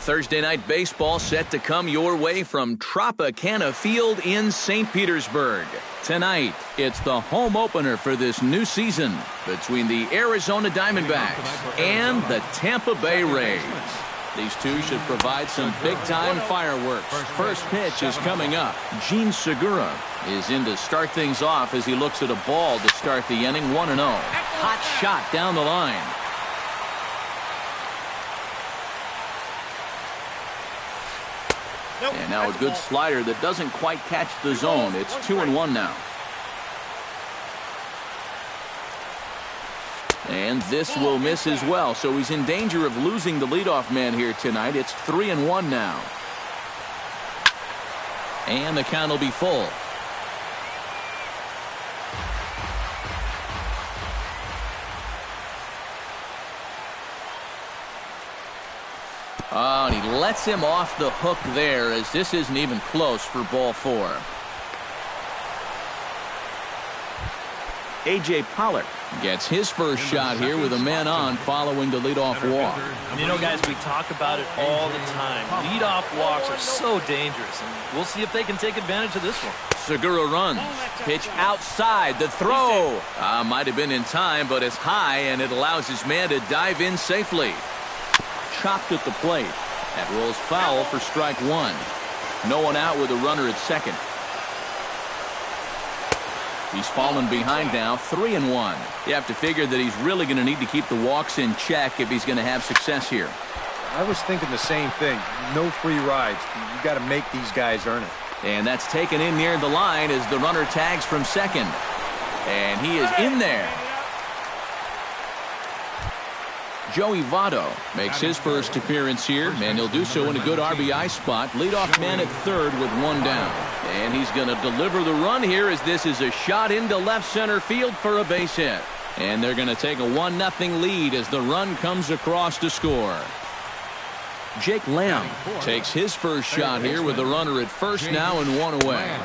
Thursday night baseball set to come your way from Tropicana Field in St. Petersburg. Tonight, it's the home opener for this new season between the Arizona Diamondbacks and the Tampa Bay Rays. These two should provide some big-time fireworks. First pitch is coming up. Gene Segura is in to start things off as he looks at a ball to start the inning. 1-0. Hot shot down the line. And now a good slider that doesn't quite catch the zone. It's 2-1 now. And this will miss as well, so he's in danger of losing the leadoff man here tonight. It's 3-1 now. And the count will be full. Oh, and he lets him off the hook there as this isn't even close for ball 4. A.J. Pollard gets his first shot here with a man on following the leadoff walk. And you know, guys, we talk about it all the time. Leadoff walks are so dangerous, and we'll see if they can take advantage of this one. Segura runs. Pitch outside. The throw. Might have been in time, but it's high, and it allows his man to dive in safely. Chopped at the plate. That rolls foul for strike 1. No one out with a runner at second. He's fallen behind now, 3-1. You have to figure that he's really going to need to keep the walks in check if he's going to have success here. I was thinking the same thing. No free rides. You got to make these guys earn it. And that's taken in near the line as the runner tags from second. And he is in there. Joey Votto makes his first appearance here, and he'll do so in a good RBI spot. Leadoff man at third with one down. And he's going to deliver the run here as this is a shot into left center field for a base hit. And they're going to take a 1-0 lead as the run comes across to score. Jake Lamb takes his first shot here with the runner at first now and one away.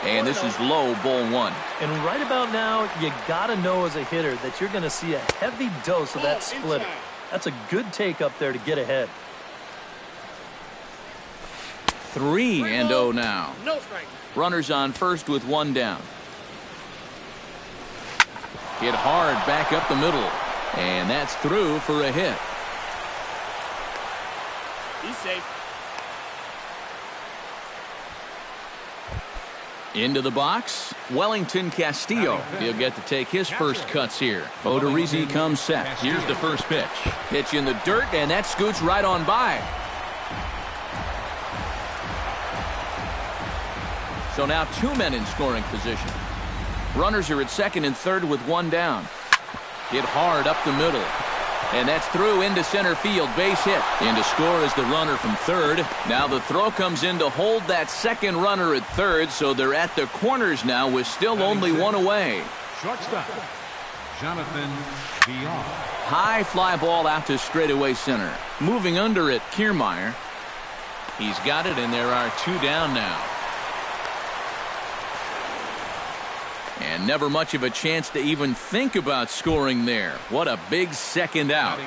And this is low, ball 1. And right about now, you got to know as a hitter that you're going to see a heavy dose of that splitter. That's a good take up there to get ahead. 3-0 now. Runners on first with one down. Hit hard back up the middle. And that's through for a hit. He's safe. Into the box, Wellington Castillo. He'll get to take his first cuts here. Odorizzi comes set. Here's the first pitch. Pitch in the dirt, and that scoots right on by. So now 2 men in scoring position. Runners are at second and third with one down. Hit hard up the middle. And that's through into center field. Base hit. In to score is the runner from third. Now the throw comes in to hold that second runner at third, so they're at the corners now with still only one away. Shortstop, Jonathan Villar. High fly ball out to straightaway center. Moving under it, Kiermaier. He's got it, and there are 2 down now. And never much of a chance to even think about scoring there. What a big second out.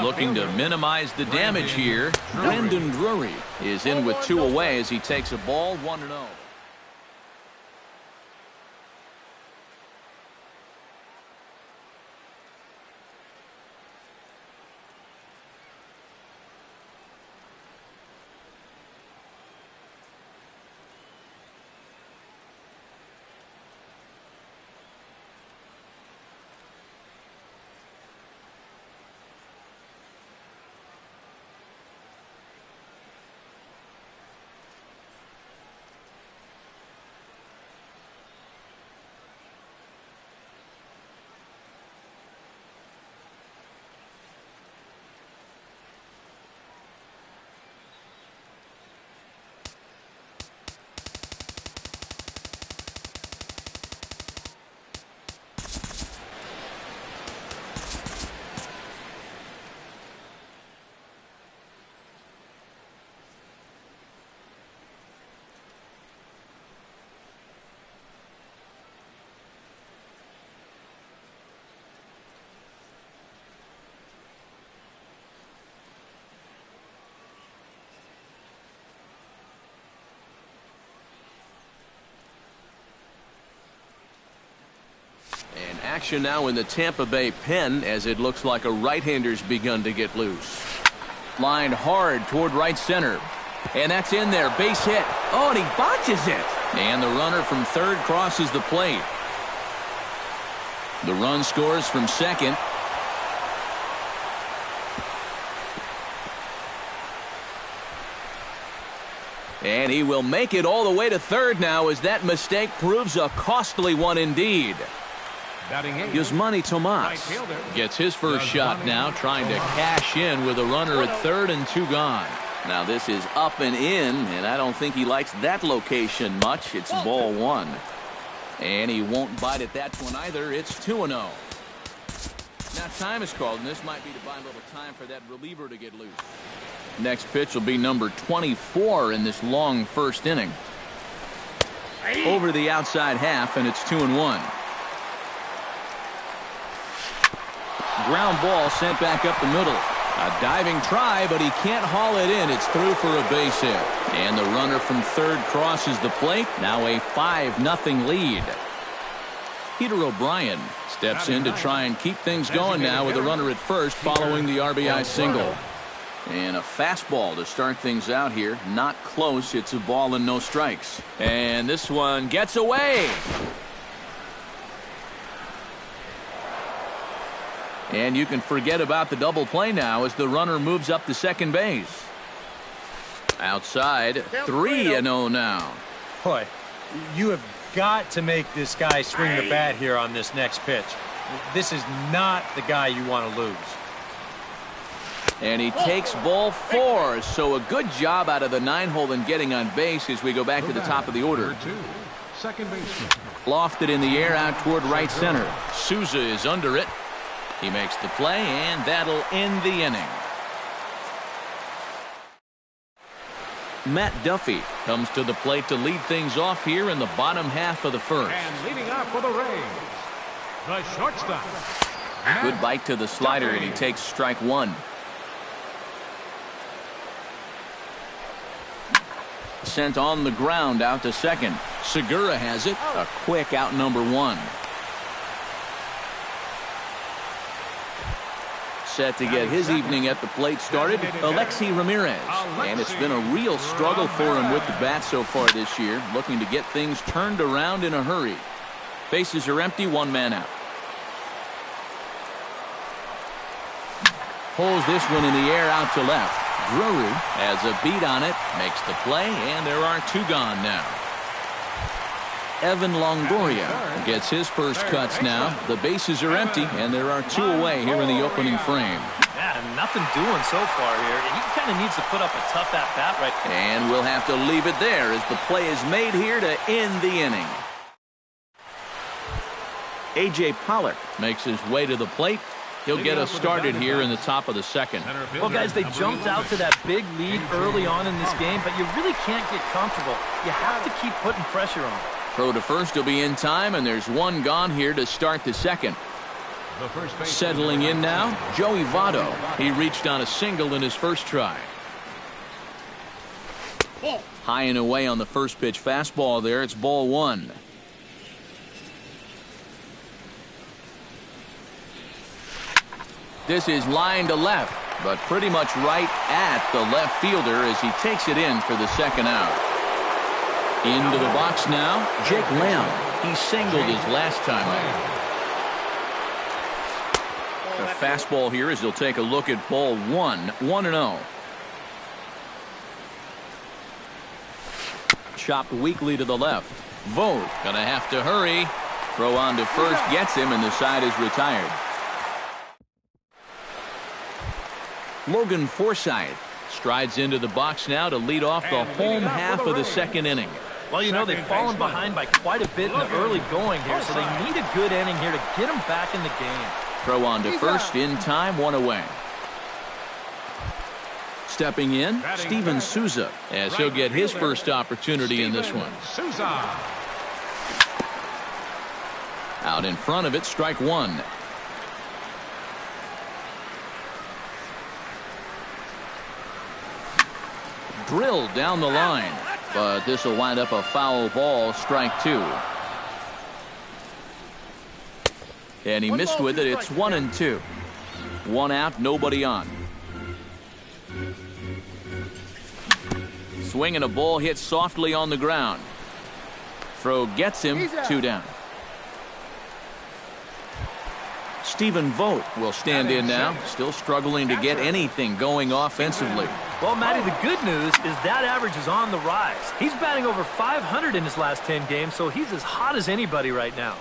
Looking to minimize the damage here. Brandon Drury is in with 2 away as he takes a ball 1-0. Action now in the Tampa Bay pen as it looks like a right-hander's begun to get loose. Lined hard toward right center. And that's in there. Base hit. Oh, and he botches it. And the runner from third crosses the plate. The run scores from second. And he will make it all the way to third now as that mistake proves a costly one indeed. Yasmani Tomas gets his first shot now, trying to cash in with a runner at third and 2 gone. Now this is up and in, and I don't think he likes that location much. It's ball 1. And he won't bite at that one either. It's 2-0. Now time is called, and this might be to buy a little time for that reliever to get loose. Next pitch will be number 24 in this long first inning. Over the outside half, and it's 2-1. Ground ball sent back up the middle. A diving try, but he can't haul it in. It's through for a base hit. And the runner from third crosses the plate. Now a 5-0 lead. Peter O'Brien steps in to try and keep things going now with a runner at first following the RBI single. And a fastball to start things out here. Not close. It's a ball and no strikes. And this one gets away. And you can forget about the double play now as the runner moves up to second base. Outside, 3-0 now. Boy, you have got to make this guy swing the bat here on this next pitch. This is not the guy you want to lose. And he takes ball 4. So a good job out of the 9-hole in getting on base as we go back to the top of the order. Second baseman. Lofted in the air out toward right center. Souza is under it. He makes the play, and that'll end the inning. Matt Duffy comes to the plate to lead things off here in the bottom half of the first. And leading up for the Rays, the shortstop. Good bite to the slider, and he takes strike 1. Sent on the ground out to second. Segura has it. A quick out number 1. Set to get his evening at the plate started, Alexi Ramirez. And it's been a real struggle for him with the bat so far this year, looking to get things turned around in a hurry. Bases are empty, 1 man out. Pulls this one in the air out to left. Drury has a beat on it, makes the play, and there are 2 gone now. Evan Longoria gets his first cuts now. The bases are empty, and there are 2 away here in the opening frame. Yeah, nothing doing so far here. He kind of needs to put up a tough at-bat right there. And we'll have to leave it there as the play is made here to end the inning. A.J. Pollock makes his way to the plate. He'll get us started here in the top of the second. Well, guys, they jumped out to that big lead early on in this game, but you really can't get comfortable. You have to keep putting pressure on. Throw to first will be in time, and there's 1 gone here to start the second. Settling in now, Joey Votto. He reached on a single in his first try. High and away on the first pitch fastball there. It's ball 1. This is line to left, but pretty much right at the left fielder as he takes it in for the second out. Into the box now, Jake Lamb. He singled his last time out. The fastball here as he'll take a look at ball 1, 1-0. Chopped weakly to the left. Vogt gonna have to hurry. Throw on to first gets him, and the side is retired. Logan Forsythe strides into the box now to lead off the home half of the second inning. Well, you know, they've fallen behind by quite a bit in the early going here, so they need a good inning here to get them back in the game. Throw on to first in time, 1 away. Stepping in, Steven Souza, as he'll get his first opportunity in this one. Out in front of it, strike 1. Drilled down the line, but this will wind up a foul ball, strike 2. And he missed with it. It's 1-2. One out, nobody on. Swinging a ball hit softly on the ground. Throw gets him, 2 down. Stephen Vogt will stand in now, still struggling to get anything going offensively. Well, Matty, the good news is that average is on the rise. He's batting over 500 in his last 10 games, so he's as hot as anybody right now.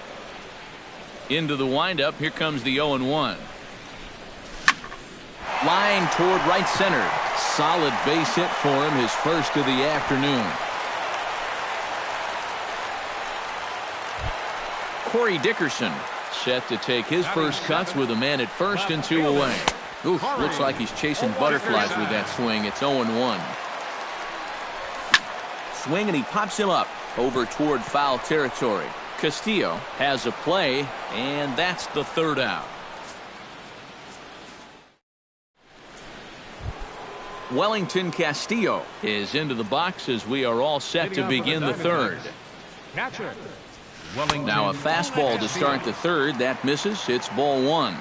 Into the windup, here comes the 0-1. Line toward right center. Solid base hit for him, his first of the afternoon. Corey Dickerson set to take his first cuts with a man at first and 2 away. Oof, looks like he's chasing butterflies with that swing. It's 0-1. Swing and he pops him up over toward foul territory. Castillo has a play, and that's the 3rd out. Wellington Castillo is into the box as we are all set to begin the 3rd. Now a fastball to start the 3rd. That misses. It's ball 1.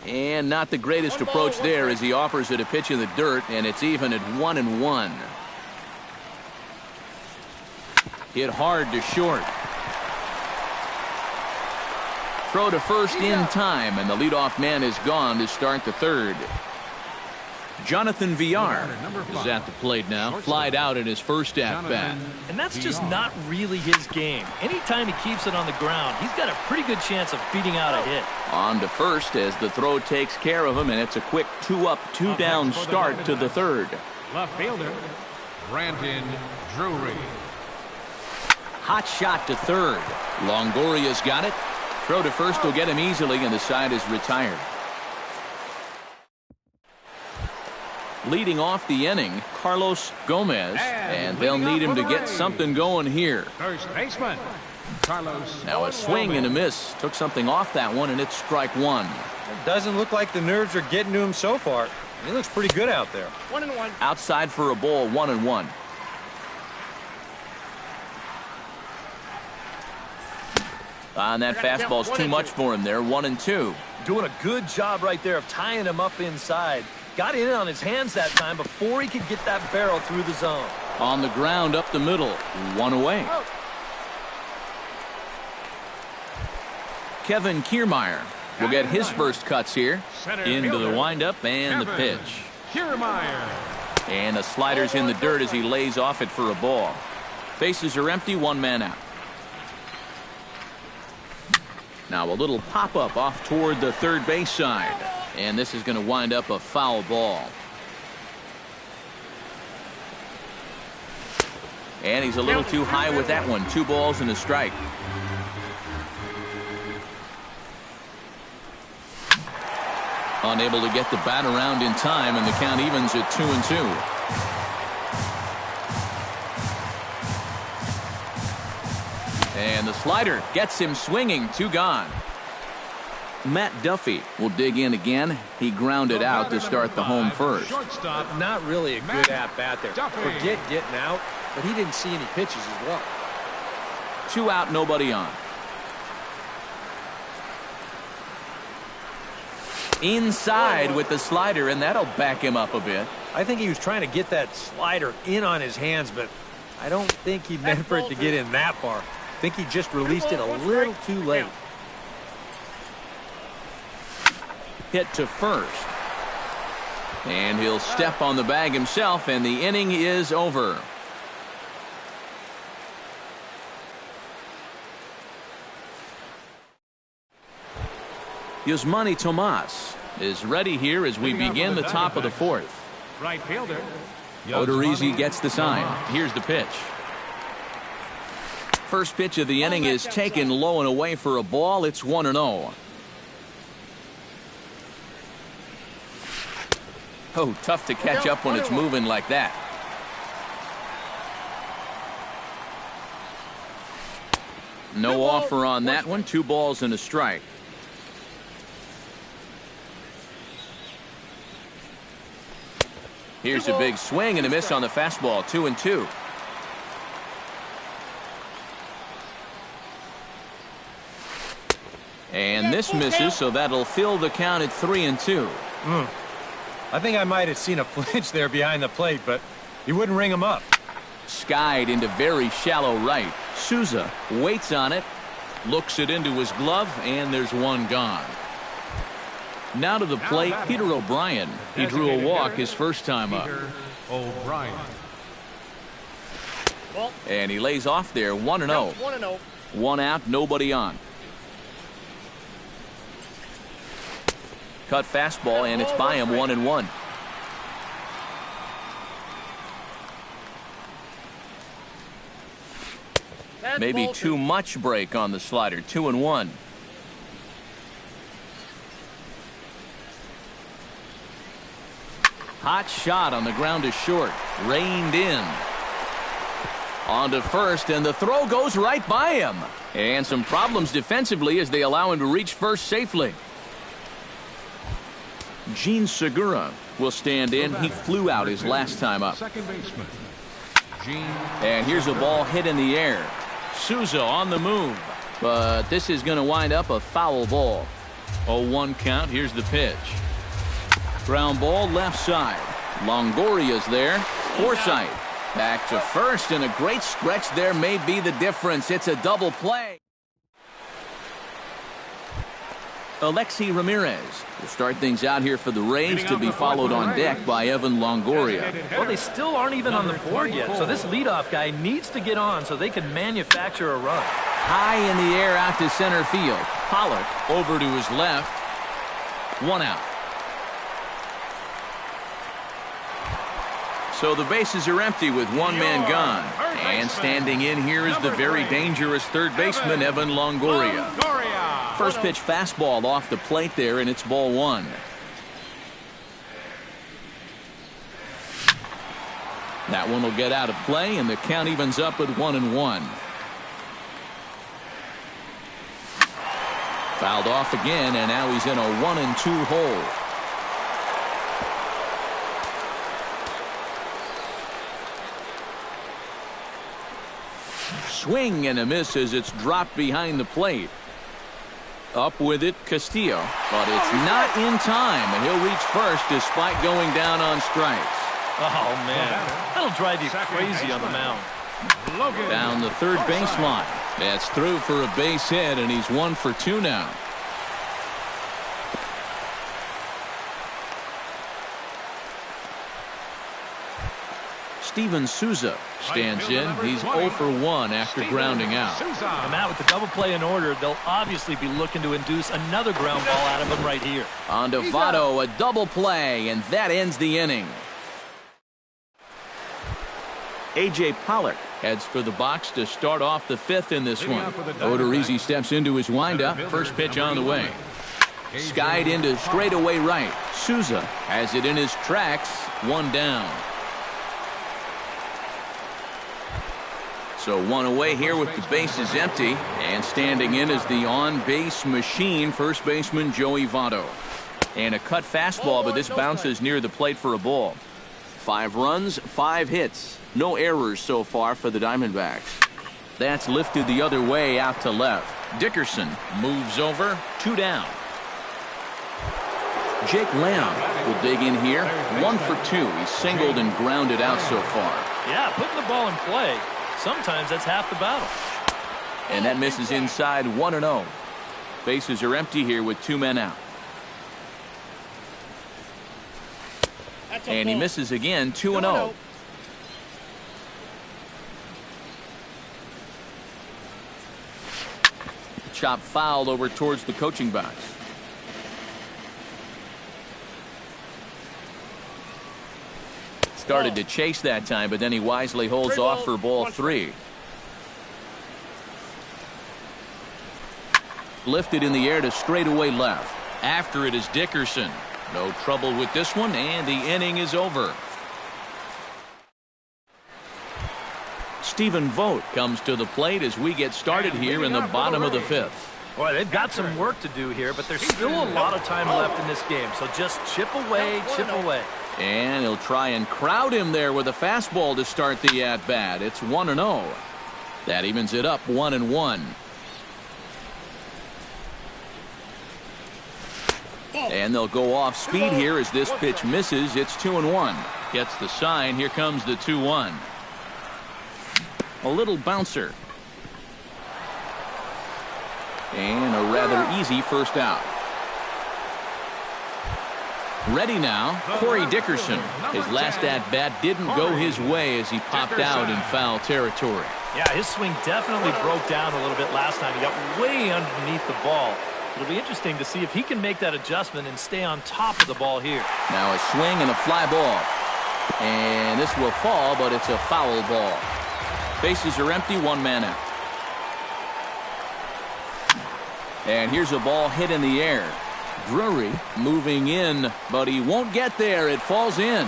And not the greatest approach there as he offers it a pitch in the dirt, and it's even at 1-1. Hit hard to short. Throw to first in time, and the leadoff man is gone to start the 3rd. Jonathan Villar is at the plate now, flied out in his first at-bat. And that's just not really his game. Anytime he keeps it on the ground, he's got a pretty good chance of beating out a hit. On to first as the throw takes care of him, and it's a quick 2-up, 2-down start to the 3rd. Left fielder, Brandon Drury. Hot shot to 3rd. Longoria's got it. Throw to first will get him easily, and the side is retired. Leading off the inning, Carlos Gomez, and they'll need him to get something going here. First baseman, Carlos. Now a swing and a miss. Took something off that one, and it's strike 1. It doesn't look like the nerves are getting to him so far. He looks pretty good out there. 1-1. Outside for a ball, 1-1. And that fastball's too much for him there, 1-2. Doing a good job right there of tying him up inside. Got in on his hands that time before he could get that barrel through the zone. On the ground up the middle, 1 away. Kevin Kiermaier will get his first cuts here. Into the windup and the pitch. Kiermaier. And the slider's in the dirt as he lays off it for a ball. Bases are empty, 1 man out. Now a little pop-up off toward the 3rd base side. And this is going to wind up a foul ball. And he's a little too high with that one. 2 balls and a strike. Unable to get the bat around in time, and the count evens at 2-2. And the slider gets him swinging. 2 gone. Matt Duffy will dig in again. He grounded out to start the home first. Not really a good at-bat there. Forget getting out, but he didn't see any pitches as well. 2 out, nobody on. Inside with the slider, and that'll back him up a bit. I think he was trying to get that slider in on his hands, but I don't think he meant for it to get in that far. I think he just released it a little too late. Hit to first. And he'll step on the bag himself, and the inning is over. Yusmani Tomas is ready here as we begin the top of the 4th. Right fielder. Odorizzi gets the sign. Here's the pitch. First pitch of the inning is taken low and away for a ball. It's 1-0. Oh, tough to catch up when it's moving like that. No offer on that one. 2 balls and a strike. Here's a big swing and a miss on the fastball. 2-2. And this misses, so that'll fill the count at 3-2. I think I might have seen a flinch there behind the plate, but he wouldn't ring him up. Skied into very shallow right. Souza waits on it, looks it into his glove, and there's one gone. Now to the plate, Peter O'Brien. He drew a walk his first time up. O'Brien. And he lays off there, 1-0. 1 out, nobody on. Cut fastball, and it's by him, 1-1. Maybe too much break on the slider, 2-1. Hot shot on the ground to short, reined in. On to first, and the throw goes right by him. And some problems defensively as they allow him to reach first safely. Gene Segura will stand in. He flew out his last time up. Second baseman. And here's a ball hit in the air. Souza on the move. But this is going to wind up a foul ball. 0-1 count. Here's the pitch. Ground ball left side. Longoria's there. Forsythe back to first, and a great stretch there may be the difference. It's a double play. Alexi Ramirez will start things out here for the Rays, to be followed on deck by Evan Longoria. Well, they still aren't even on the board yet, so this leadoff guy needs to get on so they can manufacture a run. High in the air out to center field. Pollock over to his left. 1 out. So the bases are empty with one man gone. And standing in here is the very dangerous third baseman, Evan Longoria. First pitch fastball off the plate there, and it's ball 1. That one will get out of play, and the count evens up at 1-1. Fouled off again, and now he's in a 1-2 hole. Swing and a miss as it's dropped behind the plate. Up with it, Castillo, but it's not in time, and he'll reach first despite going down on strikes. Oh, man, that'll drive you crazy on the mound. Down the third baseline. That's through for a base hit, and he's 1 for 2 now. Steven Souza stands in. He's 0 for 1 after grounding out. And Matt, with the double play in order, they'll obviously be looking to induce another ground ball out of him right here. On to Votto, a double play, and that ends the inning. A.J. Pollock heads for the box to start off the 5th in this one. Odorizzi steps into his windup. First pitch on the way. Skied into straightaway right. Souza has it in his tracks. 1 down. So 1 away here with the bases empty, and standing in is the on-base machine, first baseman Joey Votto. And a cut fastball, but this bounces near the plate for a ball. 5 runs, 5 hits. No errors so far for the Diamondbacks. That's lifted the other way out to left. Dickerson moves over, 2 down. Jake Lamb will dig in here, 1 for 2. He's singled and grounded out so far. Yeah, putting the ball in play. Sometimes that's half the battle. And that misses inside, 1-0. Bases are empty here with 2 men out. And he misses again, 2-0. Chop fouled over towards the coaching box. Started to chase that time, but then he wisely holds off for ball 3. Lifted in the air to straightaway left. After it is Dickerson. No trouble with this one, and the inning is over. Stephen Vogt comes to the plate as we get started here in the bottom of the 5th. Boy, they've got some work to do here, but there's still a lot of time left in this game, so just chip away, chip away. And he'll try and crowd him there with a fastball to start the at-bat. It's 1-0. That evens it up 1-1. And they'll go off speed here as this pitch misses. It's 2-1. Gets the sign. Here comes the 2-1. A little bouncer. And a rather easy first out. Ready now, Corey Dickerson. His last at-bat didn't go his way as he popped out in foul territory. Yeah, his swing definitely broke down a little bit last time. He got way underneath the ball. It'll be interesting to see if he can make that adjustment and stay on top of the ball here. Now a swing and a fly ball. And this will fall, but it's a foul ball. Bases are empty, one man out. And here's a ball hit in the air. Drury moving in, but he won't get there. It falls in.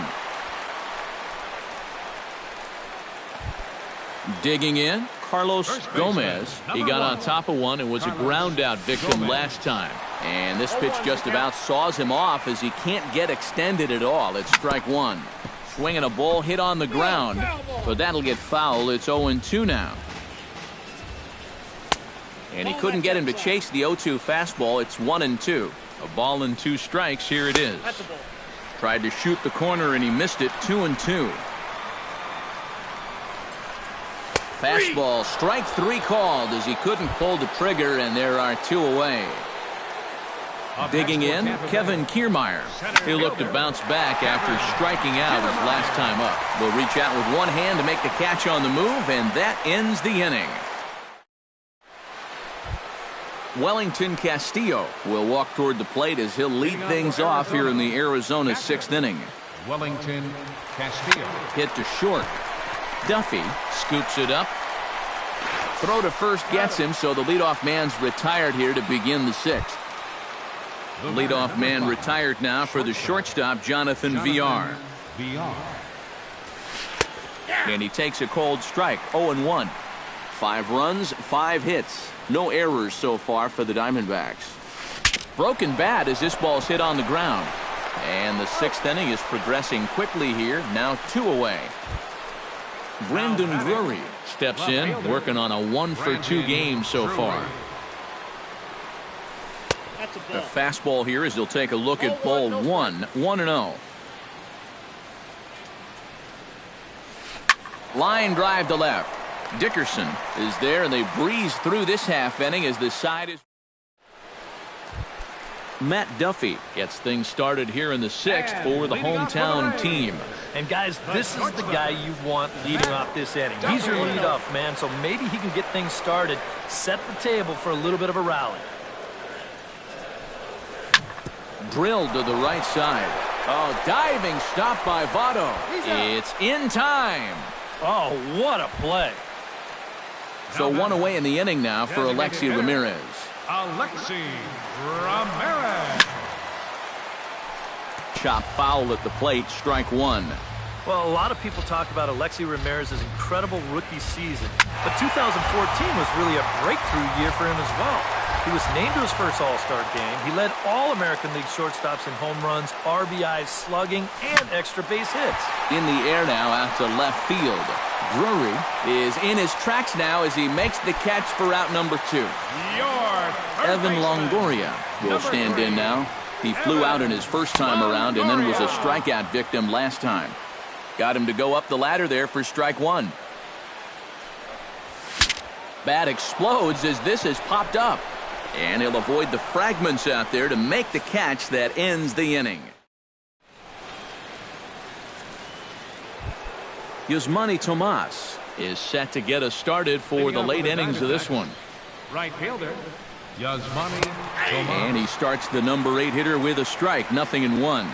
Digging in, Carlos Gomez. He got on top of one and was a ground out victim last time. And this pitch just about saws him off as he can't get extended at all. It's strike one. Swinging a ball hit on the ground, but that'll get foul. It's 0-2 now. And he couldn't get him to chase the 0-2 fastball. It's 1-2. A ball and 2 strikes. Here it is. Tried to shoot the corner and he missed it. 2-2. Fastball, strike 3 called as he couldn't pull the trigger, and there are 2 away. Digging in, Kevin Kiermaier. He'll look to bounce back after striking out his last time up. Will reach out with one hand to make the catch on the move, and that ends the inning. Wellington Castillo will walk toward the plate as he'll lead things off here in the Arizona 6th inning. Wellington Castillo. Hit to short. Duffy scoops it up. Throw to first gets him, so the leadoff man's retired here to begin the 6th. The leadoff man retired now for the shortstop, Jonathan Villar. And he takes a cold strike, 0-1. 5 runs, 5 hits. No errors so far for the Diamondbacks. Broken bat as this ball's hit on the ground. And the 6th inning is progressing quickly here, now 2 away. Brandon Drury steps in, working on a 1-for-2 game so far. The fastball here as they'll take a look at ball 1, 1-0. Line drive to left. Dickerson is there, and they breeze through this half inning as the side is. Matt Duffy gets things started here in the 6th for the hometown team. And guys, this is the guy you want leading off this inning. He's your leadoff man, so maybe he can get things started, set the table for a little bit of a rally. Drilled to the right side. Oh, diving stop by Votto. It's in time. Oh, what a play. So 1 away in the inning now for Alexi Ramirez. Alexi Ramirez. Chop foul at the plate, strike 1. Well, a lot of people talk about Alexi Ramirez's incredible rookie season, but 2014 was really a breakthrough year for him as well. He was named to his first All-Star game. He led all American League shortstops in home runs, RBIs, slugging, and extra base hits. In the air now out to left field. Drury is in his tracks now as he makes the catch for out number 2. Evan Longoria will stand in now. He flew out in his first time around and then was a strikeout victim last time. Got him to go up the ladder there for strike 1. Bat explodes as this has popped up. And he'll avoid the fragments out there to make the catch that ends the inning. Yasmani Tomas is set to get us started for the late innings of this one. Right fielder, Yasmani Tomas. And he starts the number 8 hitter with a strike, 0-1.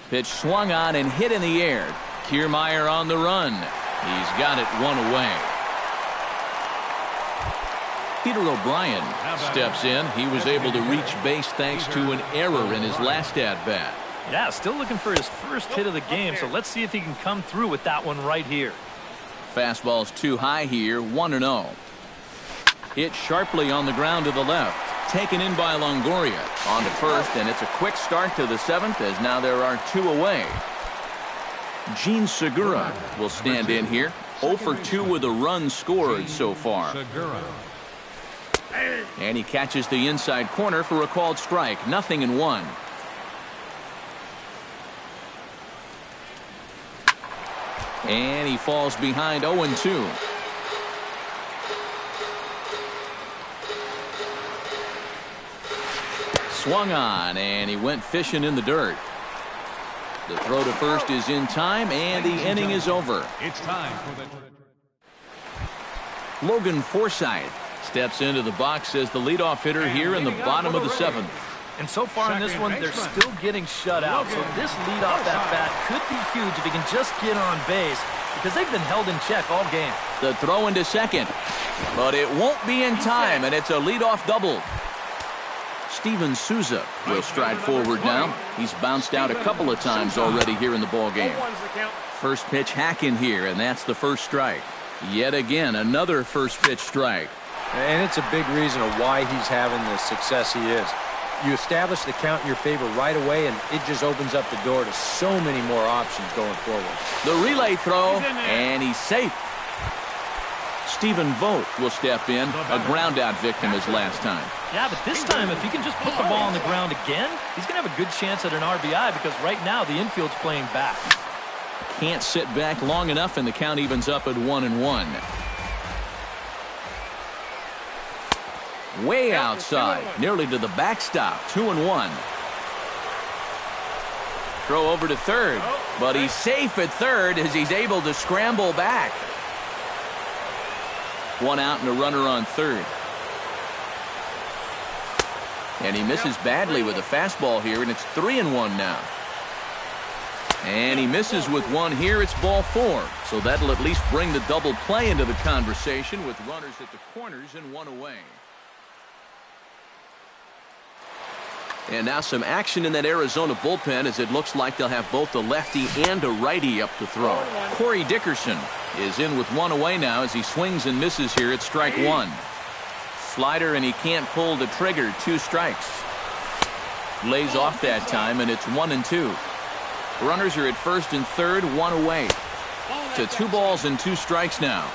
Pitch swung on and hit in the air. Kiermaier on the run. He's got it 1 away. Peter O'Brien steps in. He was able to reach base thanks to an error in his last at-bat. Yeah, still looking for his first hit of the game, so let's see if he can come through with that one right here. Fastball's too high here, 1-0. Hit sharply on the ground to the left. Taken in by Longoria. On to first, and it's a quick start to the 7th as now there are 2 away. Gene Segura will stand in here. 0 for 2 with a run scored so far. And he catches the inside corner for a called strike. 0-1. And he falls behind 0-2. Swung on, and he went fishing in the dirt. The throw to first is in time, and the inning is over. It's time for the... Logan Forsythe steps into the box as the leadoff hitter here in the bottom of the 7th. And so far in this one, they're still getting shut out. So this leadoff at-bat could be huge if he can just get on base, because they've been held in check all game. The throw into second, but it won't be in time, and it's a leadoff double. Steven Souza will stride forward now. He's bounced out a couple of times already here in the ball game. First pitch hack in here, and that's the first strike. Yet again, another first pitch strike. And it's a big reason of why he's having the success he is. You establish the count in your favor right away, and it just opens up the door to so many more options going forward. The relay throw, and he's safe. Stephen Vogt will step in, a ground-out victim his last time. Yeah, but this time, if he can just put the ball on the ground again, he's going to have a good chance at an RBI, because right now the infield's playing back. Can't sit back long enough, and the count evens up at 1-1. Way outside, nearly to the backstop, 2-1. Throw over to third, but he's safe at third as he's able to scramble back. One out and a runner on third. And he misses badly with a fastball here, and it's 3-1 now. And he misses with one here. It's ball 4. So that'll at least bring the double play into the conversation with runners at the corners and one away. And now some action in that Arizona bullpen as it looks like they'll have both a lefty and a righty up to throw. Corey Dickerson is in with one away now as he swings and misses here at strike 1. Slider, and he can't pull the trigger. 2 strikes. Lays off that time, and it's 1-2. Runners are at first and third, one away. To 2 balls and 2 strikes now.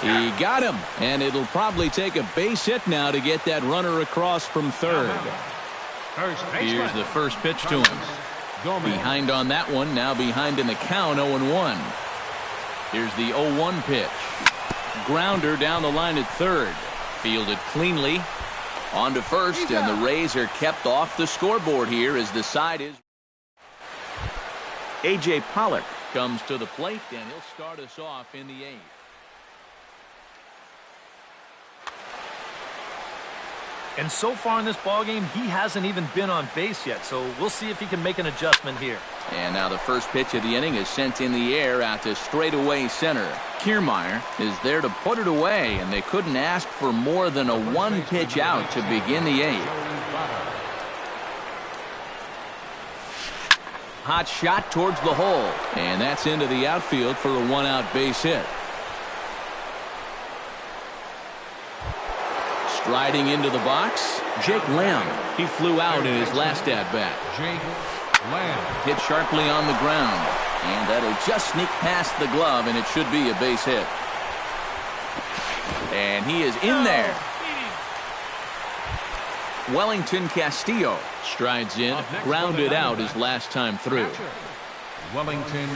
He got him, and it'll probably take a base hit now to get that runner across from third. Here's the first pitch to him. Behind on that one, now behind in the count, 0-1. Here's the 0-1 pitch. Grounder down the line at third. Fielded cleanly. On to first, and the Rays are kept off the scoreboard here as the side is. A.J. Pollock comes to the plate, and he'll start us off in the 8th. And so far in this ballgame, he hasn't even been on base yet, so we'll see if he can make an adjustment here. And now the first pitch of the inning is sent in the air out to straightaway center. Kiermaier is there to put it away, and they couldn't ask for more than a 1-pitch out to begin the 8th. Hot shot towards the hole, and that's into the outfield for a 1-out base hit. Striding into the box, Jake Lamb. He flew out in his last at-bat. Jake Lamb. Hit sharply on the ground, and that'll just sneak past the glove, and it should be a base hit. And he is in there. Wellington Castillo strides in, grounded out his last time through. Wellington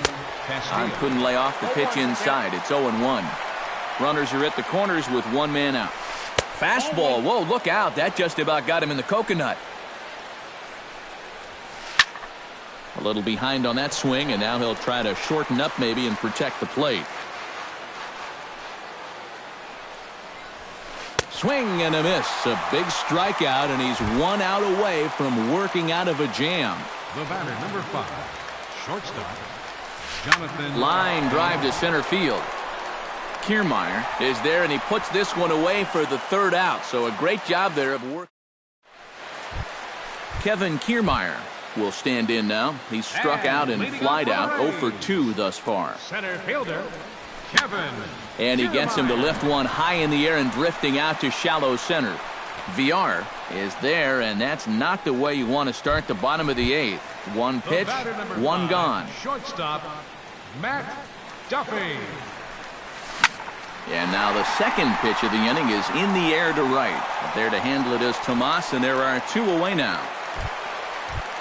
Castillo. Couldn't lay off the pitch inside. It's 0-1. Runners are at the corners with 1 man out. Fastball. Whoa, look out. That just about got him in the coconut. A little behind on that swing, and now he'll try to shorten up maybe and protect the plate. Swing and a miss. A big strikeout, and he's 1 out away from working out of a jam. The batter, number 5, shortstop, Jonathan. Line drive to center field. Kiermaier is there, and he puts this one away for the 3rd out. So a great job there of work. Kevin Kiermaier will stand in now. He's struck out and flied out, 0 for 2 thus far. Center fielder, Kevin. And he gets him to lift one high in the air and drifting out to shallow center. VR is there, and that's not the way you want to start the bottom of the 8th. 1 pitch, 1 5, gone. Shortstop, Matt Duffy. And now the second pitch of the inning is in the air to right. There to handle it is Tomas, and there are 2 away now.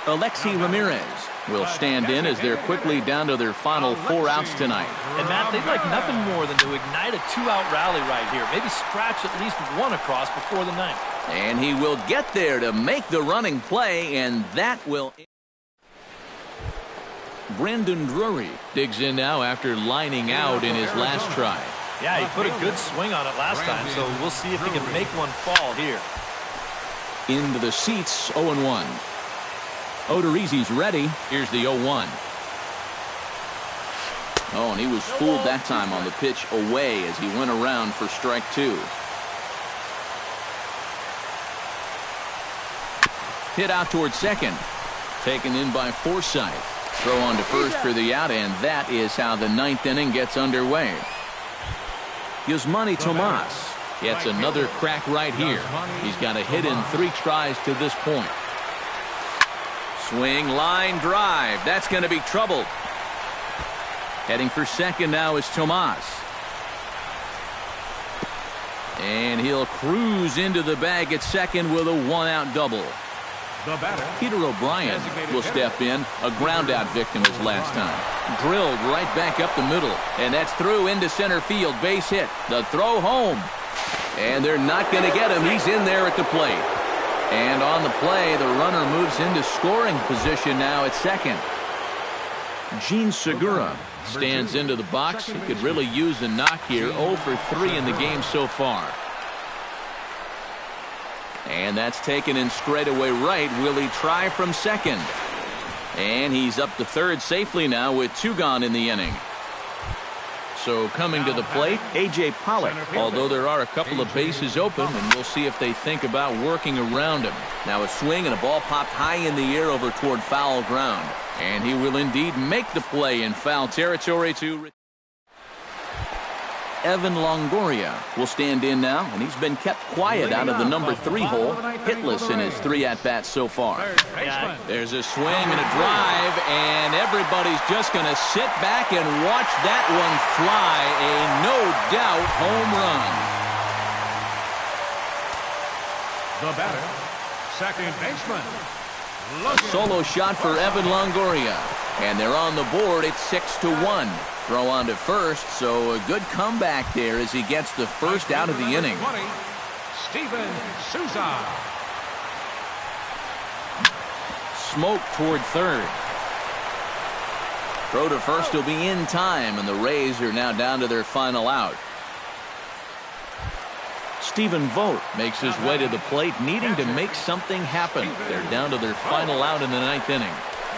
Alexi Ramirez will stand in as they're quickly down to their final 4 outs tonight. And Matt, they'd like nothing more than to ignite a 2-out rally right here. Maybe scratch at least 1 across before the 9th. And he will get there to make the running play, and that will... Brandon Drury digs in now after lining out in his last try. Yeah, he put a good swing on it last time, so we'll see if he can make one fall here. Into the seats, 0-1. Odorizzi's ready. Here's the 0-1. Oh, and he was fooled that time on the pitch away as he went around for strike 2. Hit out toward second. Taken in by Forsythe. Throw on to first for the out, and that is how the 9th inning gets underway. Yasmani Tomas gets another crack right here. He's got a hit in 3 tries to this point. Swing, line drive. That's going to be trouble. Heading for second now is Tomas. And he'll cruise into the bag at second with a 1-out double. Peter O'Brien will step in. A ground-out victim his last time. Drilled right back up the middle. And that's through into center field. Base hit. The throw home. And they're not going to get him. He's in there at the plate. And on the play, the runner moves into scoring position now at second. Gene Segura stands into the box. He could really use a knock here. 0 for 3 in the game so far. And that's taken in straightaway right. Will he try from second? And he's up to third safely now with 2 gone in the inning. So coming to the plate, A.J. Pollock, although there are a couple of bases open, and we'll see if they think about working around him. Now a swing and a ball popped high in the air over toward foul ground. And he will indeed make the play in foul territory to... Evan Longoria will stand in now, and he's been kept quiet out of the number 3 hole, hitless in his 3 at-bats so far. There's a swing and a drive, and everybody's just going to sit back and watch that one fly. A no-doubt home run. The batter, second baseman. A solo shot for Evan Longoria, and they're on the board at 6-1. Throw on to first, so a good comeback there as he gets the first out of the inning. Steven Souza. Smoke toward third. Throw to first will be in time, and the Rays are now down to their final out. Stephen Vogt makes his way to the plate, needing to make something happen. They're down to their final out in the 9th inning.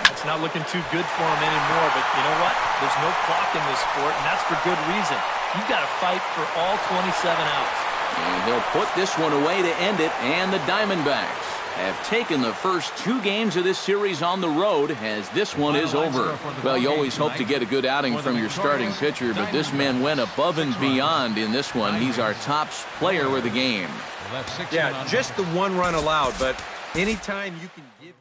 It's not looking too good for him anymore, but you know what? There's no clock in this sport, and that's for good reason. You've got to fight for all 27 outs. And he'll put this one away to end it, and the Diamondbacks have taken the first 2 games of this series on the road as this one is over. Well, you always hope to get a good outing from your starting pitcher, but this man went above and beyond in this one. He's our top player of the game. Yeah, just the 1 run allowed, but anytime you can give